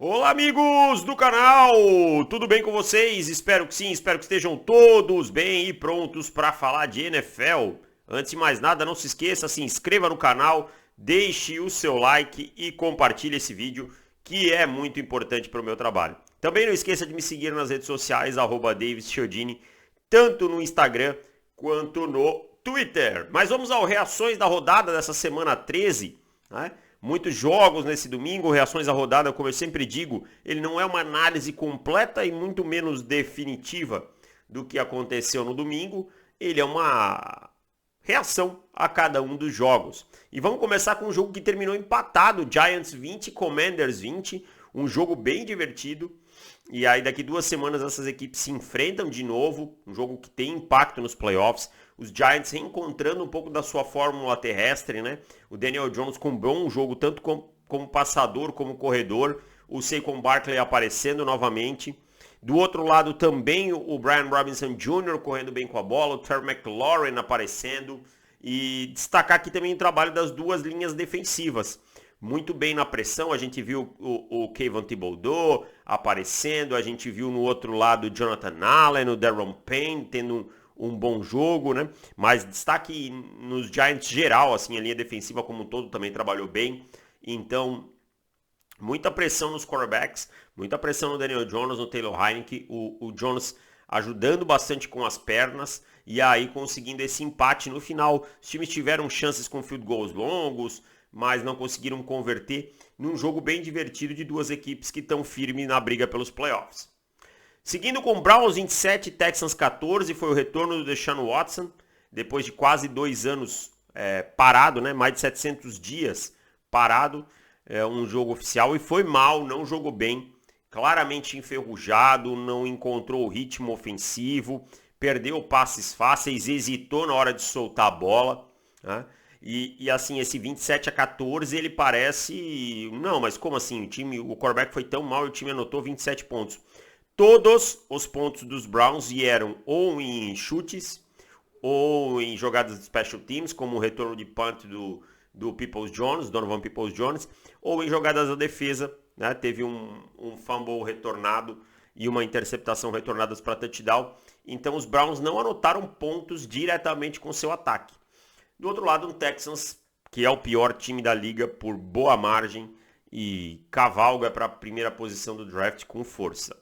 Olá, amigos do canal! Tudo bem com vocês? Espero que sim, espero que estejam todos bem e prontos para falar de NFL. Antes de mais nada, não se esqueça, se inscreva no canal, deixe o seu like e compartilhe esse vídeo, que é muito importante para o meu trabalho. Também não esqueça de me seguir nas redes sociais, @DavisChiodini, tanto no Instagram quanto no Twitter. Mas vamos às reações da rodada dessa semana 13, né? Muitos jogos nesse domingo, reações à rodada, como eu sempre digo, ele não é uma análise completa e muito menos definitiva do que aconteceu no domingo. Ele é uma reação a cada um dos jogos. E vamos começar com um jogo que terminou empatado, Giants 20, Commanders 20, um jogo bem divertido. E aí daqui 2 semanas essas equipes se enfrentam de novo, um jogo que tem impacto nos playoffs. Os Giants reencontrando um pouco da sua fórmula terrestre, né? O Daniel Jones com um bom jogo, tanto como passador como corredor. O Saquon Barkley aparecendo novamente. Do outro lado também o Brian Robinson Jr. correndo bem com a bola. O Terry McLaurin aparecendo. E destacar aqui também o trabalho das duas linhas defensivas. Muito bem na pressão, a gente viu o Kayvon Thibodeau aparecendo, a gente viu no outro lado o Jonathan Allen, o Daron Payne tendo um bom jogo, né? Mas destaque nos Giants geral, assim, a linha defensiva como um todo também trabalhou bem. Então, muita pressão nos quarterbacks, muita pressão no Daniel Jones, no Taylor Heinicke, o Jones ajudando bastante com as pernas e aí conseguindo esse empate no final. Os times tiveram chances com field goals longos, mas não conseguiram converter num jogo bem divertido de duas equipes que estão firmes na briga pelos playoffs. Seguindo com Browns 27, Texans 14, foi o retorno do Deshaun Watson, depois de quase 2 anos parado, né? Mais de 700 dias parado, um jogo oficial, e foi mal, não jogou bem, claramente enferrujado, não encontrou o ritmo ofensivo, perdeu passes fáceis, hesitou na hora de soltar a bola, né? E assim, esse 27-14, ele parece... Não, mas como assim? O quarterback foi tão mal e o time anotou 27 pontos. Todos os pontos dos Browns vieram ou em chutes, ou em jogadas de special teams, como o retorno de punt do Peoples-Jones, Donovan Peoples-Jones, ou em jogadas da defesa, né? Teve um fumble retornado e uma interceptação retornadas para touchdown. Então os Browns não anotaram pontos diretamente com seu ataque. Do outro lado, um Texans, que é o pior time da liga por boa margem e cavalga para a primeira posição do draft com força.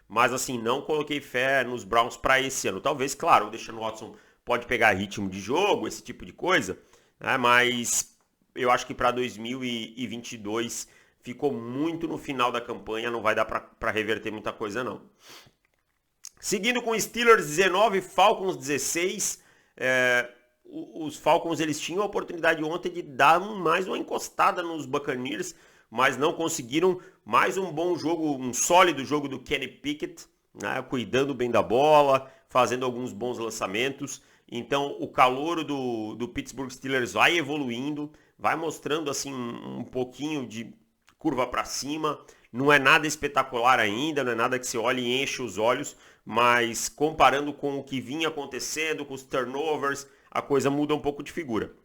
Mas assim, não coloquei fé nos Browns para esse ano. Talvez, claro, o Deshaun Watson pode pegar ritmo de jogo, esse tipo de coisa, né? Mas eu acho que para 2022 ficou muito no final da campanha, não vai dar para reverter muita coisa não. Seguindo com Steelers 19, Falcons 16, os Falcons eles tinham a oportunidade ontem de dar mais uma encostada nos Buccaneers, mas não conseguiram. Mais um bom jogo, um sólido jogo do Kenny Pickett, né, cuidando bem da bola, fazendo alguns bons lançamentos. Então o calouro do Pittsburgh Steelers vai evoluindo, vai mostrando assim um pouquinho de curva para cima. Não é nada espetacular ainda, não é nada que se olhe e enche os olhos, mas comparando com o que vinha acontecendo, com os turnovers, a coisa muda um pouco de figura.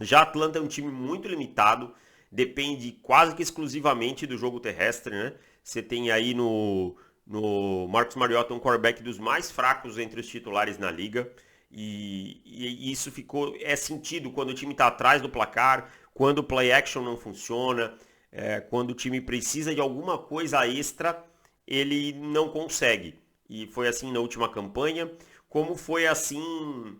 Já Atlanta é um time muito limitado, depende quase que exclusivamente do jogo terrestre, né? Você tem aí no Marcus Mariota um quarterback dos mais fracos entre os titulares na liga, e isso é sentido quando o time está atrás do placar, quando o play action não funciona, quando o time precisa de alguma coisa extra, ele não consegue. E foi assim na última campanha, como foi assim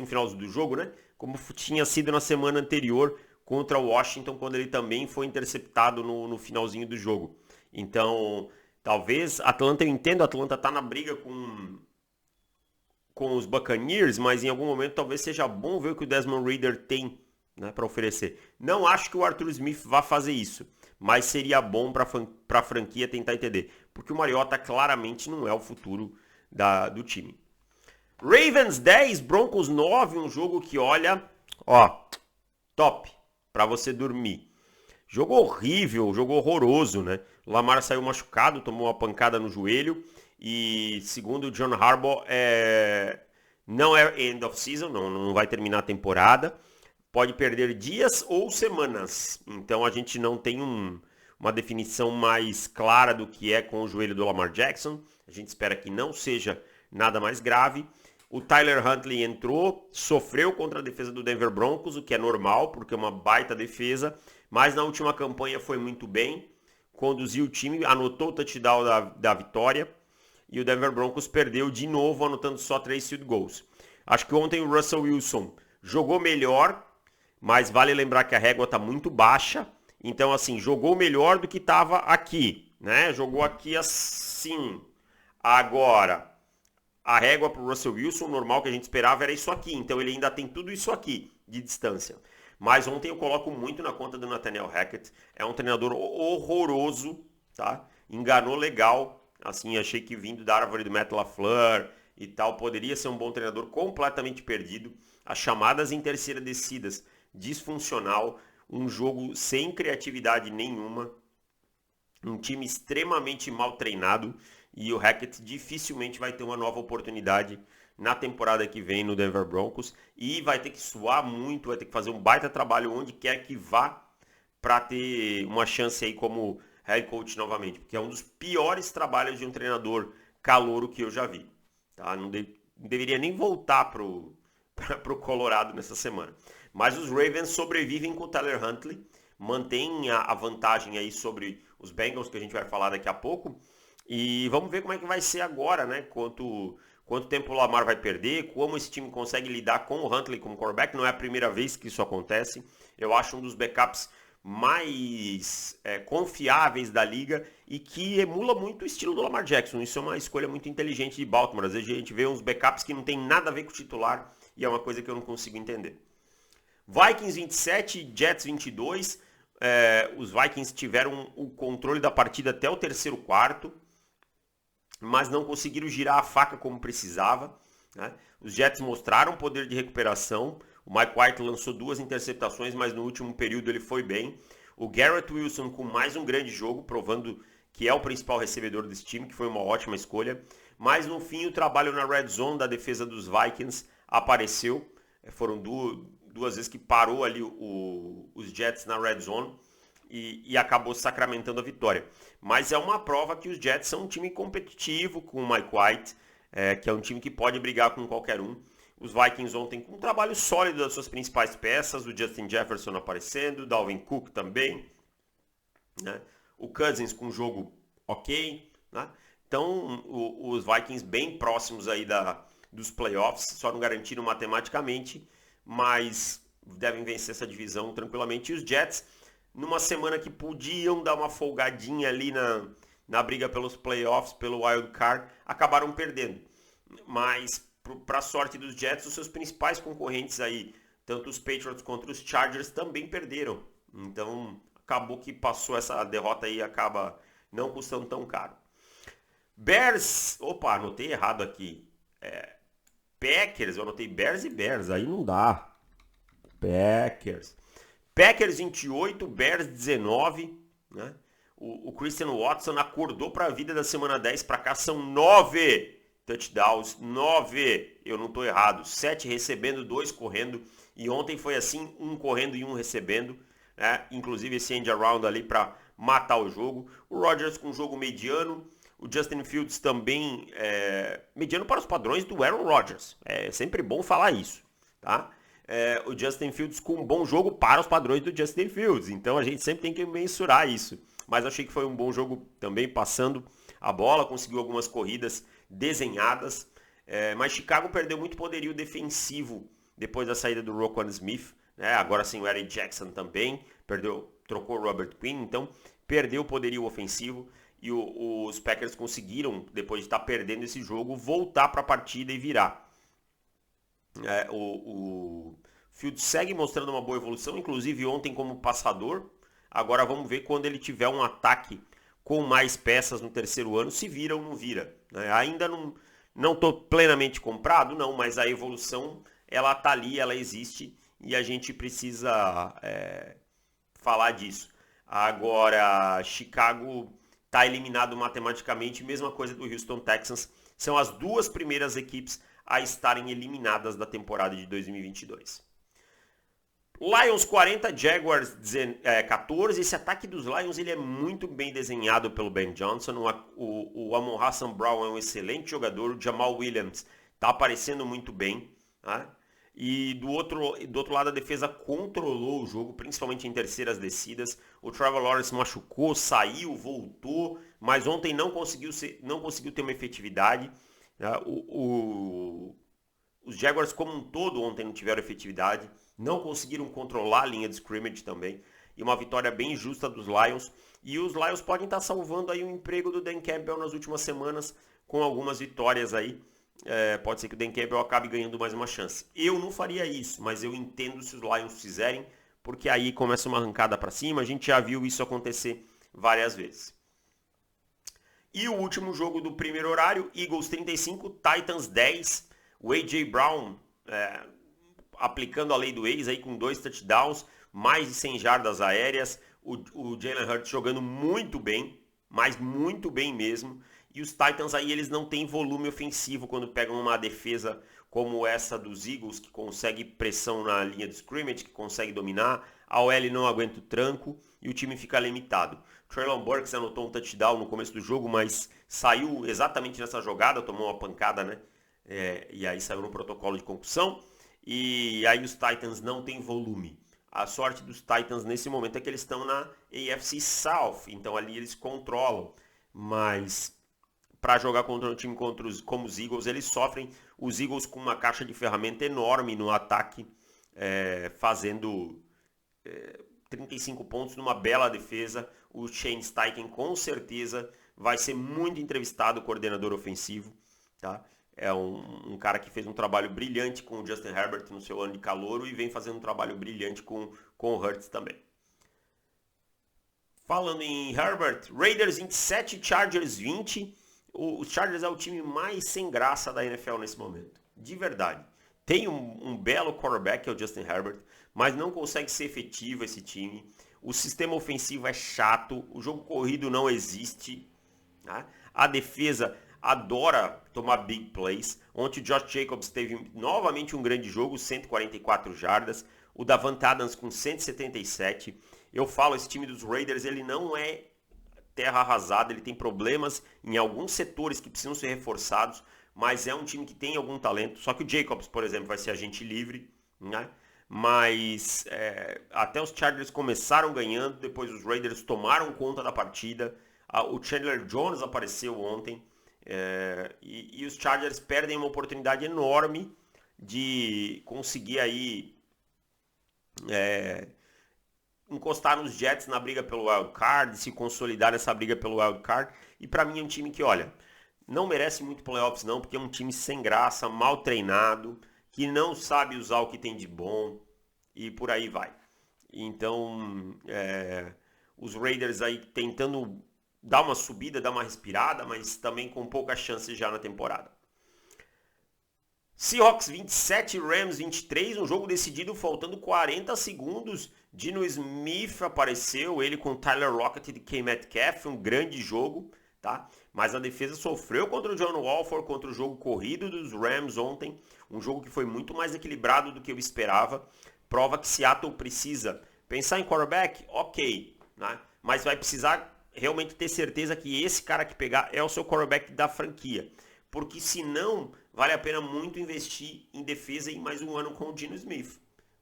no final do jogo, né? Como tinha sido na semana anterior contra o Washington, quando ele também foi interceptado no finalzinho do jogo. Então, talvez Atlanta, eu entendo, Atlanta tá na briga com os Buccaneers, mas em algum momento talvez seja bom ver o que o Desmond Ridder tem, né, para oferecer. Não acho que o Arthur Smith vá fazer isso, mas seria bom para a franquia tentar entender, porque o Mariota claramente não é o futuro do time. Ravens 10, Broncos 9, um jogo que, olha, top, para você dormir. Jogo horrível, jogo horroroso, né? O Lamar saiu machucado, tomou uma pancada no joelho e, segundo o John Harbaugh, não é end of season, não vai terminar a temporada. pode perder dias ou semanas. Então a gente não tem uma definição mais clara do que é com o joelho do Lamar Jackson. A gente espera que não seja nada mais grave. O Tyler Huntley entrou, sofreu contra a defesa do Denver Broncos, o que é normal, porque é uma baita defesa, mas na última campanha foi muito bem, conduziu o time, anotou o touchdown da vitória, e o Denver Broncos perdeu de novo, anotando só 3 field goals. Acho que ontem o Russell Wilson jogou melhor, mas vale lembrar que a régua está muito baixa, então assim, jogou melhor do que estava aqui, né? Jogou aqui assim. Agora, a régua para o Russell Wilson, o normal que a gente esperava era isso aqui, então ele ainda tem tudo isso aqui de distância. Mas ontem eu coloco muito na conta do Nathaniel Hackett, é um treinador horroroso, tá? Enganou legal, assim, achei que vindo da árvore do Matt LaFleur e tal, poderia ser um bom treinador, completamente perdido. As chamadas em terceira descidas, disfuncional, um jogo sem criatividade nenhuma, um time extremamente mal treinado, e o Hackett dificilmente vai ter uma nova oportunidade na temporada que vem no Denver Broncos, e vai ter que suar muito, vai ter que fazer um baita trabalho onde quer que vá para ter uma chance aí como head coach novamente, porque é um dos piores trabalhos de um treinador calouro que eu já vi. Tá? Não deveria nem voltar pro Colorado nessa semana. Mas os Ravens sobrevivem com o Tyler Huntley, mantêm a vantagem aí sobre os Bengals, que a gente vai falar daqui a pouco. E vamos ver como é que vai ser agora, né? Quanto tempo o Lamar vai perder, como esse time consegue lidar com o Huntley como quarterback. Não é a primeira vez que isso acontece. Eu acho um dos backups mais confiáveis da liga e que emula muito o estilo do Lamar Jackson. Isso é uma escolha muito inteligente de Baltimore. Às vezes a gente vê uns backups que não tem nada a ver com o titular e é uma coisa que eu não consigo entender. Vikings 27, Jets 22. Os Vikings tiveram o controle da partida até o terceiro quarto, mas não conseguiram girar a faca como precisava, né? Os Jets mostraram poder de recuperação. O Mike White lançou 2 interceptações, mas no último período ele foi bem. O Garrett Wilson com mais um grande jogo, provando que é o principal recebedor desse time, que foi uma ótima escolha. Mas no fim o trabalho na red zone da defesa dos Vikings apareceu. Foram duas vezes que parou ali os Jets na red zone e acabou sacramentando a vitória. Mas é uma prova que os Jets são um time competitivo com o Mike White, que é um time que pode brigar com qualquer um. Os Vikings ontem com um trabalho sólido das suas principais peças, o Justin Jefferson aparecendo, o Dalvin Cook também, né? O Cousins com um jogo ok, né? Então os Vikings bem próximos aí dos playoffs, só não garantiram matematicamente, mas devem vencer essa divisão tranquilamente. E os Jets, numa semana que podiam dar uma folgadinha ali na briga pelos playoffs, pelo wild card, acabaram perdendo. Mas, para a sorte dos Jets, os seus principais concorrentes aí, tanto os Patriots quanto os Chargers, também perderam. Então, acabou que passou essa derrota aí, acaba não custando tão caro. Bears, opa, anotei errado aqui. Packers, eu anotei Bears e Bears, aí não dá. Packers 28, Bears 19, né? O Christian Watson acordou para a vida da semana 10 para cá, são 9 touchdowns, 9, eu não estou errado, 7 recebendo, 2 correndo, e ontem foi assim, 1 correndo e 1 recebendo, né? Inclusive esse end around ali para matar o jogo. O Rodgers com um jogo mediano, o Justin Fields também mediano para os padrões do Aaron Rodgers, é sempre bom falar isso, tá? O Justin Fields com um bom jogo para os padrões do Justin Fields. Então a gente sempre tem que mensurar isso. Mas achei que foi um bom jogo também, passando a bola, conseguiu algumas corridas desenhadas. Mas Chicago perdeu muito poderio defensivo depois da saída do Roquan Smith, né? Agora sim o Eddie Jackson também trocou o Robert Quinn, então perdeu o poderio ofensivo. E os Packers conseguiram, depois de estar perdendo esse jogo, voltar para a partida e virar. O Fields segue mostrando uma boa evolução, inclusive ontem como passador. Agora vamos ver quando ele tiver um ataque com mais peças no terceiro ano, se vira ou não vira, né? Ainda não estou plenamente comprado, não, mas a evolução ela está ali, ela existe e a gente precisa falar disso. Agora, Chicago está eliminado matematicamente, mesma coisa do Houston Texans. São as 2 primeiras equipes a estarem eliminadas da temporada de 2022. Lions 40, Jaguars 14. Esse ataque dos Lions ele é muito bem desenhado pelo Ben Johnson. O Amon-Ra St. Brown é um excelente jogador. O Jamal Williams está aparecendo muito bem. Tá? E do outro lado a defesa controlou o jogo, principalmente em terceiras descidas. O Trevor Lawrence machucou, saiu, voltou, mas ontem não conseguiu ter uma efetividade. Tá? Os Jaguars como um todo ontem não tiveram efetividade. Não conseguiram controlar a linha de scrimmage também. E uma vitória bem justa dos Lions. E os Lions podem estar salvando aí o emprego do Dan Campbell nas últimas semanas com algumas vitórias aí. Pode ser que o Dan Campbell acabe ganhando mais uma chance. Eu não faria isso, mas eu entendo se os Lions fizerem, porque aí começa uma arrancada para cima. A gente já viu isso acontecer várias vezes. E o último jogo do primeiro horário, Eagles 35, Titans 10. O A.J. Brown aplicando a lei do ex aí com 2 touchdowns, mais de 100 jardas aéreas. O Jalen Hurts jogando muito bem, mas muito bem mesmo. E os Titans aí eles não têm volume ofensivo quando pegam uma defesa como essa dos Eagles, que consegue pressão na linha de scrimmage, que consegue dominar. A OL não aguenta o tranco e o time fica limitado. Treylon Burks anotou um touchdown no começo do jogo, mas saiu exatamente nessa jogada, tomou uma pancada, né? E aí saiu no protocolo de concussão. E aí os Titans não têm volume. A sorte dos Titans nesse momento é que eles estão na AFC South, então ali eles controlam. Mas para jogar contra um time como os Eagles, eles sofrem. Os Eagles com uma caixa de ferramenta enorme no ataque, fazendo 35 pontos numa bela defesa. O Shane Steichen com certeza vai ser muito entrevistado, o coordenador ofensivo. Tá? É um cara que fez um trabalho brilhante com o Justin Herbert no seu ano de calouro e vem fazendo um trabalho brilhante com o Hurts também. Falando em Herbert, Raiders 27, Chargers 20. O Chargers é o time mais sem graça da NFL nesse momento. De verdade. Tem um belo quarterback, que é o Justin Herbert, mas não consegue ser efetivo esse time. O sistema ofensivo é chato, o jogo corrido não existe. Tá? A defesa adora tomar big plays. Ontem o Josh Jacobs teve novamente um grande jogo, 144 jardas. O Davante Adams com 177. Eu falo, esse time dos Raiders, ele não é terra arrasada, ele tem problemas em alguns setores que precisam ser reforçados, mas é um time que tem algum talento. Só que o Jacobs, por exemplo, vai ser agente livre, né? Mas até os Chargers começaram ganhando, depois os Raiders tomaram conta da partida. O Chandler Jones apareceu ontem. E os Chargers perdem uma oportunidade enorme de conseguir aí encostar nos Jets na briga pelo Wild Card, se consolidar nessa briga pelo Wild Card. E para mim é um time que, olha, não merece muito playoffs não, porque é um time sem graça, mal treinado, que não sabe usar o que tem de bom e por aí vai. Então, os Raiders aí tentando dar uma subida, dar uma respirada, mas também com pouca chance já na temporada. Seahawks 27, Rams 23, um jogo decidido faltando 40 segundos. Dino Smith apareceu, ele com Tyler Lockett e DK Metcalf, um grande jogo, tá? Mas a defesa sofreu contra o John Wolford, contra o jogo corrido dos Rams ontem, um jogo que foi muito mais equilibrado do que eu esperava. Prova que Seattle precisa pensar em quarterback, ok, né? Mas vai precisar realmente ter certeza que esse cara que pegar é o seu quarterback da franquia. Porque senão, vale a pena muito investir em defesa em mais um ano com o Dino Smith.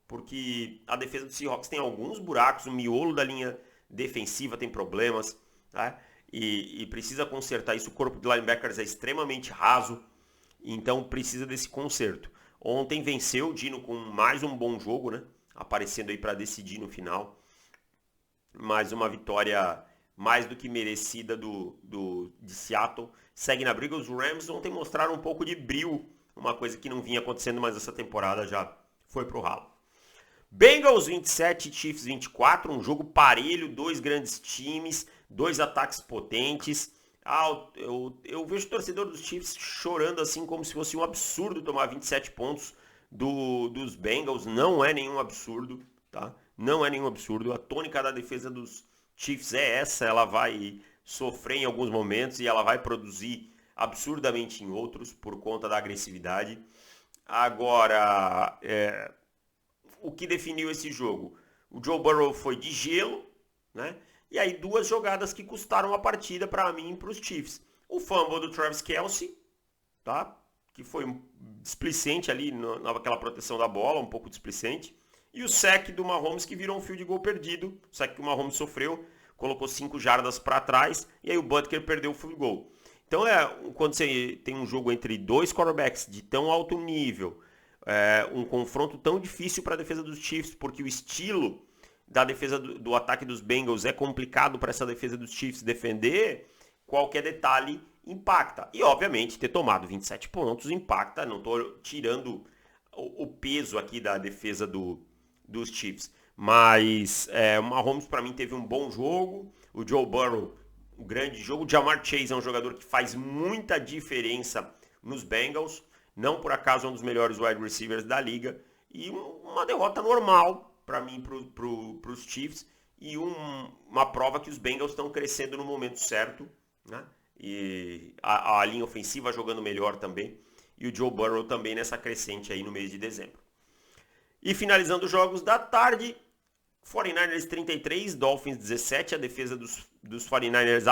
Porque a defesa do Seahawks tem alguns buracos, o miolo da linha defensiva tem problemas, tá? E precisa consertar isso. O corpo de linebackers é extremamente raso, então precisa desse conserto. Ontem venceu o Dino com mais um bom jogo, né? Aparecendo aí para decidir no final. Mais uma vitória mais do que merecida de Seattle. Segue na briga. Os Rams ontem mostraram um pouco de brio, uma coisa que não vinha acontecendo, mas essa temporada já foi pro ralo. Bengals 27, Chiefs 24, um jogo parelho, dois grandes times, dois ataques potentes. Eu vejo o torcedor dos Chiefs chorando assim como se fosse um absurdo tomar 27 pontos dos Bengals. Não é nenhum absurdo, tá? Não é nenhum absurdo. A tônica da defesa dos Chiefs é essa, ela vai sofrer em alguns momentos e ela vai produzir absurdamente em outros por conta da agressividade. Agora, o que definiu esse jogo? O Joe Burrow foi de gelo, né? E aí 2 jogadas que custaram a partida para mim e para os Chiefs. O fumble do Travis Kelce, tá? Que foi displicente ali naquela proteção da bola, um pouco displicente. E o sack do Mahomes, que virou um field goal perdido. O sack que o Mahomes sofreu, colocou 5 jardas para trás, e aí o Butker perdeu o field goal. Então, quando você tem um jogo entre 2 quarterbacks de tão alto nível, um confronto tão difícil para a defesa dos Chiefs, porque o estilo da defesa do ataque dos Bengals é complicado para essa defesa dos Chiefs defender, qualquer detalhe impacta. E, obviamente, ter tomado 27 pontos impacta. Não estou tirando o peso aqui da defesa dos Chiefs. Mas o Mahomes, para mim, teve um bom jogo. O Joe Burrow, um grande jogo. O Ja'Marr Chase é um jogador que faz muita diferença nos Bengals. Não por acaso é um dos melhores wide receivers da liga. E uma derrota normal para mim, para os Chiefs. E uma prova que os Bengals estão crescendo no momento certo, né? E a linha ofensiva jogando melhor também. E o Joe Burrow também nessa crescente aí no mês de dezembro. E finalizando os jogos da tarde, 49ers 33, Dolphins 17. A defesa dos 49ers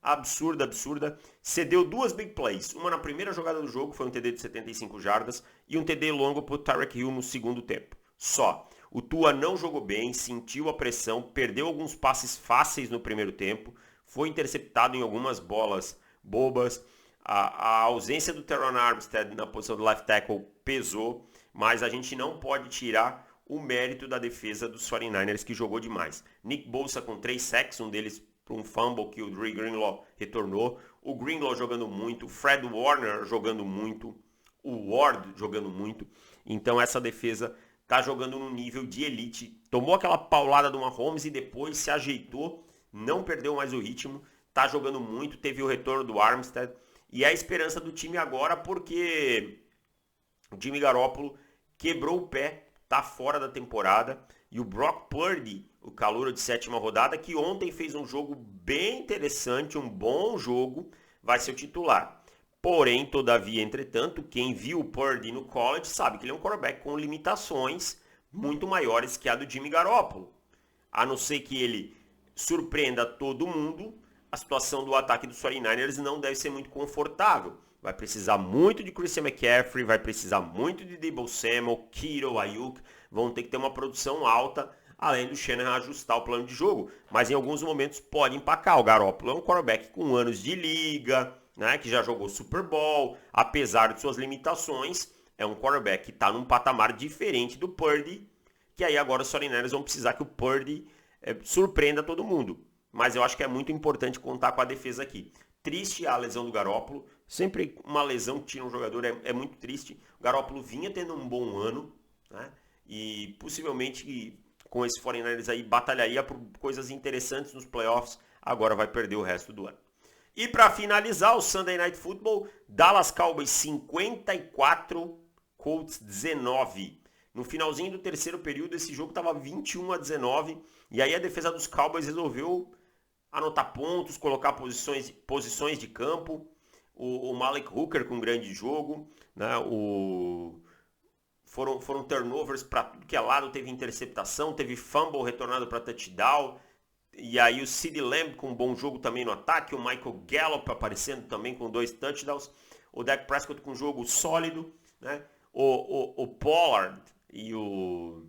absurda. Cedeu 2 big plays. Uma na primeira jogada do jogo, foi um TD de 75 jardas. E um TD longo para o Tyreek Hill no segundo tempo. Só. O Tua não jogou bem, sentiu a pressão, perdeu alguns passes fáceis no primeiro tempo. Foi interceptado em algumas bolas bobas. A ausência do Teron Armstead na posição do left tackle pesou, mas a gente não pode tirar o mérito da defesa dos 49ers, que jogou demais. Nick Bosa com 3 sacks, um deles para um fumble que o Dre Greenlaw retornou. O Greenlaw jogando muito, o Fred Warner jogando muito, o Ward jogando muito. Então essa defesa está jogando num nível de elite. Tomou aquela paulada do Mahomes e depois se ajeitou, não perdeu mais o ritmo, está jogando muito, teve o retorno do Armstead. E é a esperança do time agora, porque o Jimmy Garoppolo quebrou o pé, está fora da temporada. E o Brock Purdy, o calouro de 7ª rodada, que ontem fez um jogo bem interessante, um bom jogo, vai ser o titular. Porém, todavia, entretanto, quem viu o Purdy no college sabe que ele é um quarterback com limitações muito maiores que a do Jimmy Garoppolo. A não ser que ele surpreenda todo mundo, a situação do ataque dos 49ers não deve ser muito confortável. Vai precisar muito de Christian McCaffrey, vai precisar muito de Deebo Samuel, Kittle, Ayuk. Vão ter que ter uma produção alta, além do Shanahan ajustar o plano de jogo. Mas em alguns momentos pode empacar. O Garoppolo é um quarterback com anos de liga, né, que já jogou Super Bowl. Apesar de suas limitações, é um quarterback que está num patamar diferente do Purdy, que aí agora os 49ers vão precisar que o Purdy surpreenda todo mundo. Mas eu acho que é muito importante contar com a defesa aqui. Triste a lesão do Garoppolo. Sempre uma lesão que tira um jogador é muito triste. O Garoppolo vinha tendo um bom ano, né? E possivelmente com esse 49ers aí batalharia por coisas interessantes nos playoffs. Agora vai perder o resto do ano. E para finalizar o Sunday Night Football, Dallas Cowboys 54, Colts 19. No finalzinho do terceiro período, esse jogo estava 21-19. E aí a defesa dos Cowboys resolveu anotar pontos, colocar posições de campo. O Malik Hooker com um grande jogo, né? Foram turnovers para tudo que é lado, teve interceptação, teve fumble retornado para touchdown. E aí o CeeDee Lamb com um bom jogo também no ataque, o Michael Gallup aparecendo também com 2 touchdowns. O Dak Prescott com um jogo sólido, né? O Pollard e o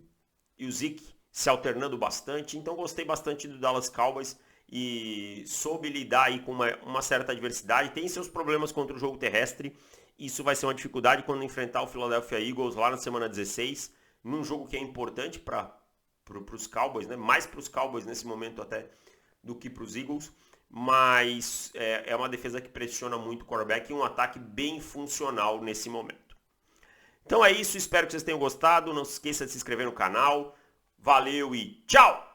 Zeke se alternando bastante. Então gostei bastante do Dallas Cowboys e soube lidar aí com uma certa adversidade. Tem seus problemas contra o jogo terrestre. Isso vai ser uma dificuldade quando enfrentar o Philadelphia Eagles lá na semana 16, num jogo que é importante para os Cowboys, né? Mais para os Cowboys nesse momento até do que para os Eagles. Mas é uma defesa que pressiona muito o quarterback e um ataque bem funcional nesse momento. Então é isso, espero que vocês tenham gostado. Não se esqueça de se inscrever no canal. Valeu e tchau!